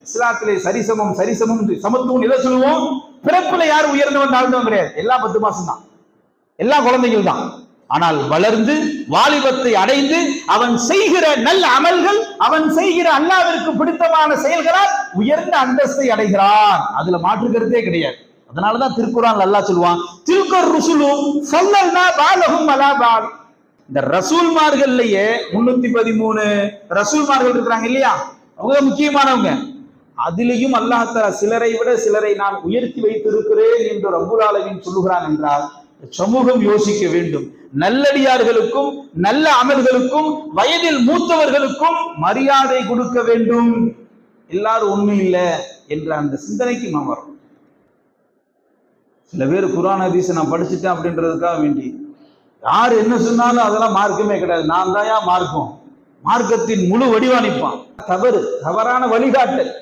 இஸ்லாத்திலே சரிசமம் சமத்துவம் எதை சொல்லுவோம்? பிறப்புல யார் உயர்ந்தவன் தாழ்ந்தவன் கிடையாது. எல்லாம் 10 மாசம் தான், எல்லா குழந்தைகள் தான். ஆனால் வளர்ந்து வாலிபத்தை அடைந்து அவன் செய்கிற நல்ல அமல்கள், அவன் செய்கிற அல்லாஹ்விற்கு பிடித்தமான செயல்களால் உயர்ந்த அந்தஸ்தை அடைகிறான். அதுல மாற்று கருத்தே கிடையாது. அதனாலதான் திருக்குர்ஆன்ல அல்லாஹ் சொல்லுவான், தில்கர் ருசுலு ஃபல்லல்னா பாலஹும் அலா பால். இந்த ரசூல்மார்கள்லயே 313 ரசூல்மார்கள் இருக்கிறாங்க இல்லையா, அவங்க முக்கியமானவங்க. அதிலேயும் அல்லாஹ் தஆலா சிலரை விட சிலரை நான் உயர்த்தி வைத்திருக்கிறேன் என்று ரப்புல் ஆலமீன் சொல்லுகிறான் என்றால் சமூகம் யோசிக்க வேண்டும். நல்லடியார்களுக்கும் நல்ல அமல்களுக்கும் வயதில் மூத்தவர்களுக்கும் மரியாதை கொடுக்க வேண்டும். எல்லாரும் ஒண்ணும் இல்லை என்ற அந்த சிந்தனைக்கு நாம் வரும். சில பேர் குர்ஆன் ஹதீஸை நான் படிச்சுட்டேன் அப்படின்றதுக்காக வேண்டி யார் என்ன சொன்னாலும் அதெல்லாம் மார்க்கமே கிடையாது, நான் தான் மார்க்கம், மார்க்கத்தின் முழு வடிவானிப்பான். தவறான வழிகாட்டல்.